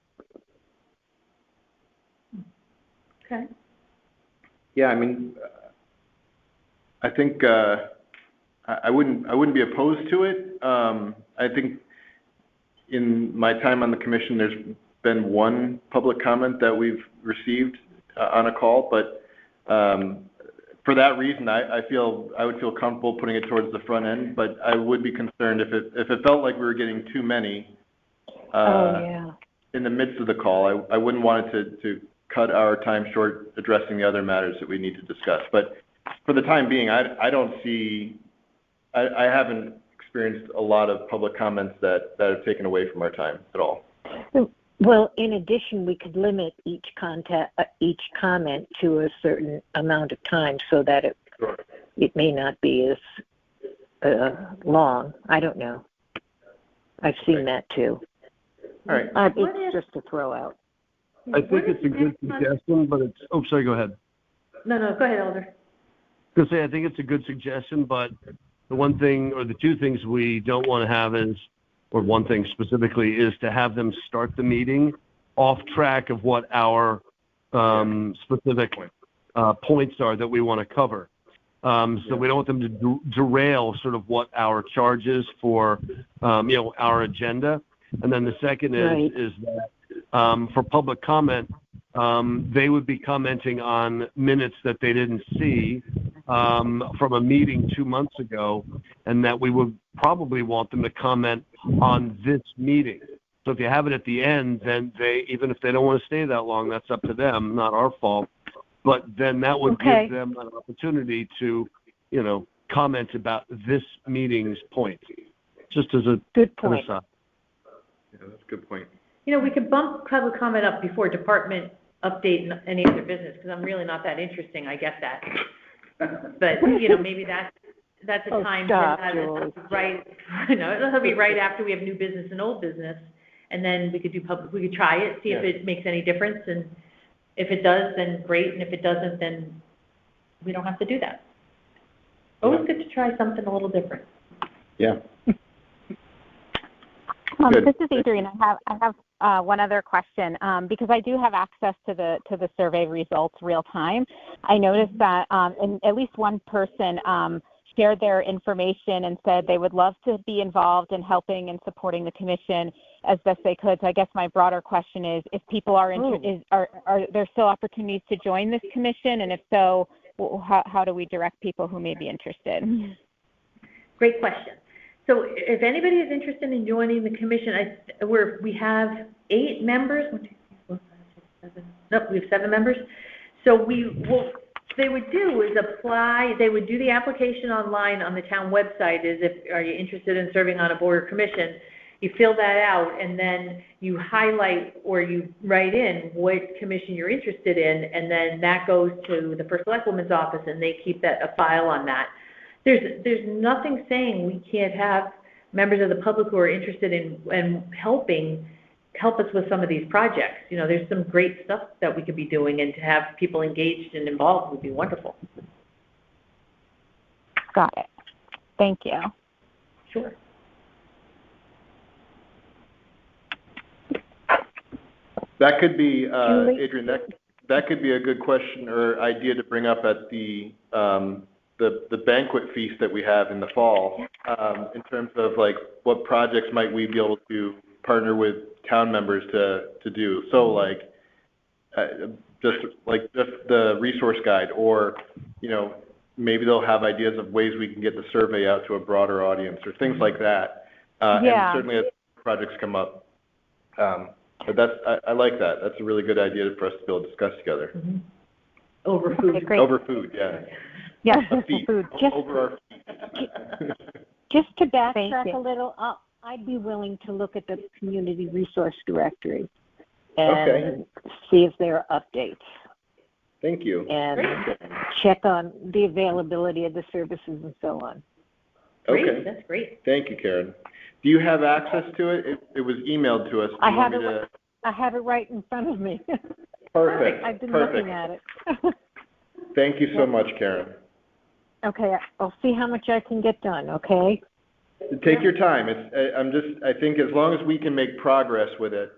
Speaker 2: Okay.
Speaker 1: Yeah, I mean, I think I wouldn't be opposed to it. I think in my time on the commission, there's been one public comment that we've received on a call, but for that reason, I would feel comfortable putting it towards the front end. But I would be concerned if it felt like we were getting too many in the midst of the call. I wouldn't want it to cut our time short addressing the other matters that we need to discuss. But for the time being, I haven't experienced a lot of public comments that have taken away from our time at all.
Speaker 4: Well, in addition, we could limit each comment to a certain amount of time so that it may not be as long. I don't know. I've seen that too.
Speaker 1: All right.
Speaker 4: It's just a throw out.
Speaker 5: I think it's a good suggestion, but it's, oh, sorry, go ahead.
Speaker 2: No, go ahead, Elder.
Speaker 5: I was going to say, I think it's a good suggestion, but the one thing or the two things we don't want to have is, or one thing specifically, is to have them start the meeting off track of what our specific points are that we want to cover. So we don't want them to derail sort of what our charge is for, our agenda. And then the second is that for public comment, they would be commenting on minutes that they didn't see from a meeting 2 months ago, and that we would probably want them to comment on this meeting. So if you have it at the end, then even if they don't want to stay that long, that's up to them, not our fault. But then that would give them an opportunity to, comment about this meeting's point, just as a
Speaker 4: good point.
Speaker 5: Aside.
Speaker 1: Yeah, that's a good point.
Speaker 2: We could bump public comment up before department update and any other business, because I'm really not that interesting, I get that. But, maybe that's a time to have it right, it'll be right after we have new business and old business, and then we could we could try it, see if it makes any difference, and if it does, then great, and if it doesn't, then we don't have to do that. Always good to try something a little different.
Speaker 1: Yeah.
Speaker 6: This is Adrienne. I have one other question because I do have access to the survey results real time. I noticed that and at least one person shared their information and said they would love to be involved in helping and supporting the commission as best they could. So I guess my broader question is, if people are interested, are there still opportunities to join this commission? And if so, how do we direct people who may be interested?
Speaker 2: Great question. So if anybody is interested in joining the commission, we have 8 members. 1, 2, 3, 4, 5, 6, 7. Nope, we have 7 members. So they would do is apply. They would do the application online on the town website. Are you interested in serving on a board or commission? You fill that out, and then you highlight or you write in what commission you're interested in, and then that goes to the first selectwoman's office, and they keep a file on that. There's nothing saying we can't have members of the public who are interested in help us with some of these projects. There's some great stuff that we could be doing, and to have people engaged and involved would be wonderful.
Speaker 6: Got it. Thank you.
Speaker 2: Sure.
Speaker 1: That could be, Adrienne, that could be a good question or idea to bring up at the banquet feast that we have in the fall, in terms of what projects might we be able to partner with town members to do. So just the resource guide, or maybe they'll have ideas of ways we can get the survey out to a broader audience or things like that. And certainly as projects come up. But I like that. That's a really good idea for us to be able to discuss together.
Speaker 2: Mm-hmm. Over food.
Speaker 6: Okay, great.
Speaker 1: Over food, yeah.
Speaker 6: Yes,
Speaker 1: food. Over our feet.
Speaker 4: Just to backtrack a little, I'd be willing to look at the community resource directory and see if there are updates.
Speaker 1: Thank you.
Speaker 4: And check on the availability of the services and so on.
Speaker 2: Great,
Speaker 1: okay.
Speaker 2: That's great.
Speaker 1: Thank you, Karen. Do you have access to it? It was emailed to us.
Speaker 4: I have it right in front of me.
Speaker 1: Perfect.
Speaker 4: I've been looking at it.
Speaker 1: Thank you so much, Karen.
Speaker 4: Okay, I'll see how much I can get done, okay?
Speaker 1: Take your time. I think as long as we can make progress with it,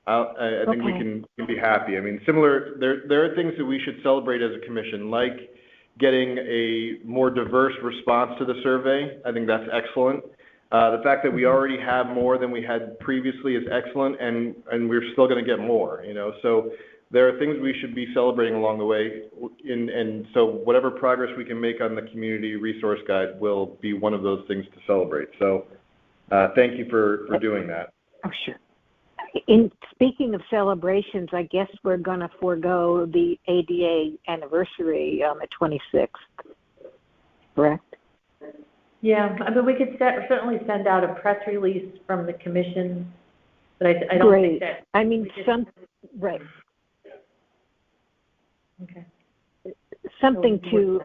Speaker 1: I think we can be happy. I mean, there are things that we should celebrate as a commission, like getting a more diverse response to the survey. I think that's excellent. The fact that we already have more than we had previously is excellent, and we're still going to get more, So there are things we should be celebrating along the way, and so whatever progress we can make on the community resource guide will be one of those things to celebrate. So thank you for doing that.
Speaker 4: Oh, sure. Speaking of celebrations, I guess we're going to forego the ADA anniversary on the 26th, correct?
Speaker 2: Yeah, I mean, we could certainly send out a press release from the commission, but I don't think that...
Speaker 4: I mean, right.
Speaker 2: Okay.
Speaker 4: Something to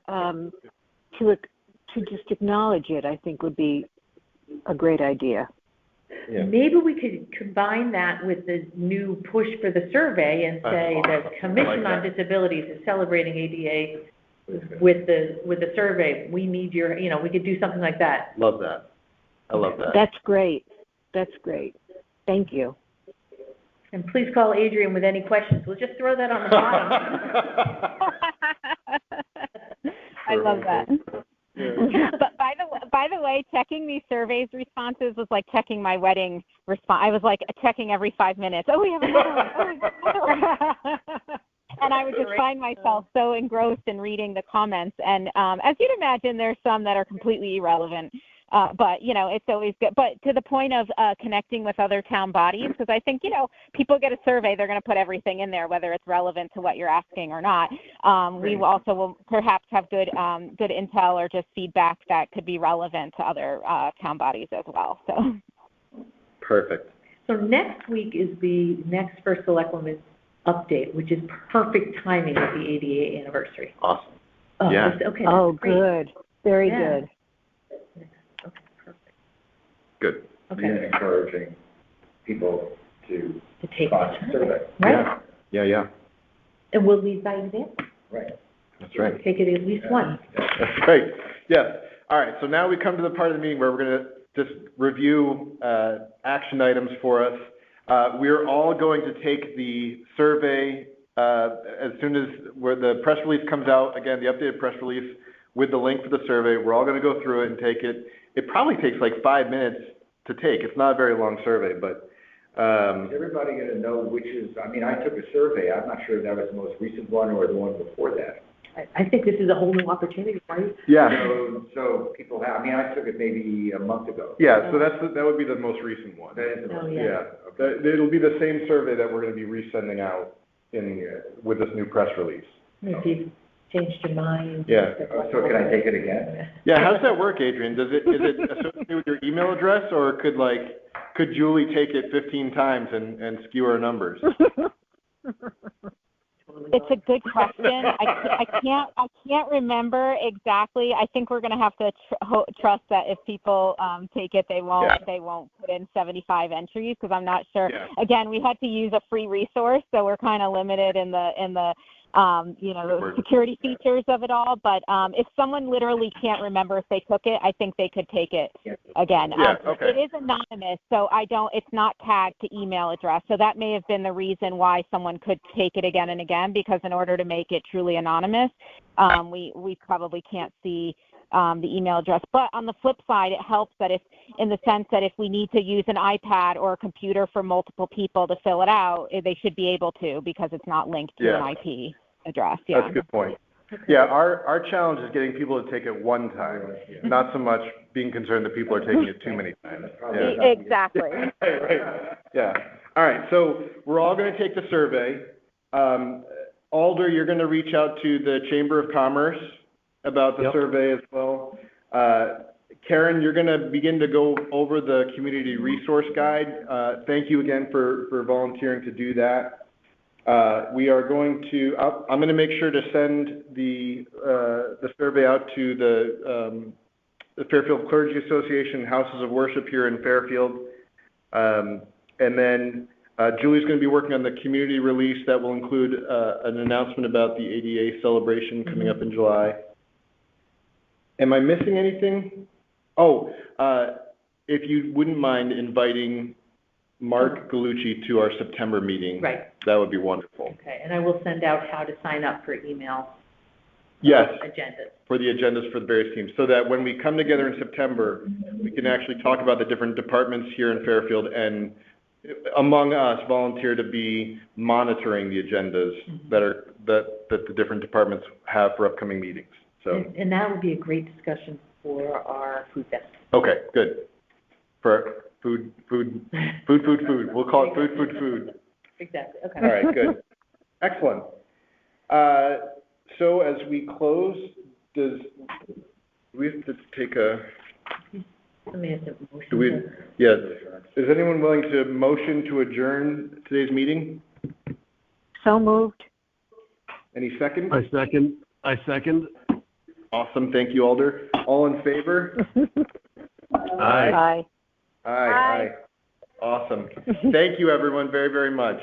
Speaker 4: just acknowledge it, I think, would be a great idea.
Speaker 1: Yeah.
Speaker 2: Maybe we could combine that with the new push for the survey and say the Commission on Disabilities is celebrating ADA with the survey. We need your, we could do something like that.
Speaker 1: Love that. I love that.
Speaker 4: That's great. Thank you.
Speaker 2: And please call Adrienne with any questions. We'll just throw that on the bottom.
Speaker 6: I love that.
Speaker 1: Yeah.
Speaker 6: But by the way, checking these surveys responses was like checking my wedding response. I was like checking every 5 minutes. Oh, we have another one. would just find myself so engrossed in reading the comments. And as you'd imagine, there's some that are completely irrelevant. But, it's always good. But to the point of connecting with other town bodies, because I think, people get a survey, they're going to put everything in there, whether it's relevant to what you're asking or not. We also will perhaps have good intel or just feedback that could be relevant to other town bodies as well. So.
Speaker 1: Perfect.
Speaker 2: So next week is the next First Selectwoman's update, which is perfect timing with the ADA anniversary.
Speaker 1: Awesome.
Speaker 2: Oh,
Speaker 1: Yeah.
Speaker 2: Okay.
Speaker 4: Oh, good. Very good.
Speaker 2: Okay, perfect.
Speaker 1: Good.
Speaker 2: Okay.
Speaker 3: And encouraging people to
Speaker 2: take
Speaker 3: sponsor
Speaker 2: the
Speaker 3: survey.
Speaker 2: Right.
Speaker 1: Yeah.
Speaker 2: And we'll lead by example.
Speaker 3: Right.
Speaker 1: That's right.
Speaker 2: Take it at least once.
Speaker 1: That's great. Yes. All right. So now we come to the part of the meeting where we're going to just review action items for us. We're all going to take the survey as soon as where the press release comes out. Again, the updated press release with the link for the survey. We're all going to go through it and take it. It probably takes like 5 minutes to take. It's not a very long survey, but.
Speaker 3: Is everybody going to know which is? I mean, I took a survey. I'm not sure if that was the most recent one or the one before that.
Speaker 2: I think this is a whole new opportunity, right?
Speaker 1: Yeah.
Speaker 3: So people have. I mean, I took it maybe a month ago.
Speaker 1: Yeah. So that would be the most recent one.
Speaker 3: That is the most.
Speaker 2: Yeah.
Speaker 3: Okay.
Speaker 1: It'll be the same survey that we're going to be resending out with this new press release.
Speaker 2: If you've changed your mind.
Speaker 1: Yeah.
Speaker 3: So can I take it again?
Speaker 1: Yeah. How does that work, Adrian? Is it associated with your email address, or could Julie take it 15 times and skew our numbers?
Speaker 6: It's a good question. I can't remember exactly. I think we're going to have to trust that if people take it, they won't put in 75 entries, because I'm not sure.
Speaker 1: Yeah.
Speaker 6: Again, we had to use a free resource, so we're kind of limited in the the security features of it all. But if someone literally can't remember if they took it, I think they could take it again.
Speaker 1: Yeah, okay.
Speaker 6: It is anonymous, so it's not tagged to email address. So that may have been the reason why someone could take it again and again, because in order to make it truly anonymous, we probably can't see the email address. But on the flip side, it helps that in the sense that if we need to use an iPad or a computer for multiple people to fill it out, they should be able to, because it's not linked to an IP address. Yeah.
Speaker 1: That's a good point. Yeah, our challenge is getting people to take it one time, not so much being concerned that people are taking it too many times. Yeah.
Speaker 6: Exactly.
Speaker 1: Right. Yeah. All right. So we're all going to take the survey. Alder, you're going to reach out to the Chamber of Commerce about the survey as well. Karen, you're going to begin to go over the community resource guide. Thank you again for volunteering to do that. We are going to. I'm going to make sure to send the survey out to the Fairfield Clergy Association Houses of Worship here in Fairfield, and then Julie's going to be working on the community release that will include an announcement about the ADA celebration coming up in July. Am I missing anything? Oh, if you wouldn't mind inviting Mark Gallucci to our September meeting.
Speaker 2: Right.
Speaker 1: That would be wonderful.
Speaker 2: Okay, and I will send out how to sign up for email.
Speaker 1: Yes.
Speaker 2: Agendas. For
Speaker 1: the agendas for the various teams, so that when we come together in September, we can actually talk about the different departments here in Fairfield and, among us, volunteer to be monitoring the agendas that the different departments have for upcoming meetings. So.
Speaker 2: And that would be a great discussion for our food fest.
Speaker 1: Okay, good. For food. We'll call it food.
Speaker 2: Exactly, okay.
Speaker 1: All right, good. Excellent. So as we close, do we have to take a...
Speaker 2: Somebody has to motion.
Speaker 1: Yes. Is anyone willing to motion to adjourn today's meeting?
Speaker 4: So moved.
Speaker 1: Any second?
Speaker 5: I second.
Speaker 1: Awesome. Thank you, Alder. All in favor?
Speaker 5: Aye.
Speaker 1: Aye. Awesome. Thank you, everyone, very, very much.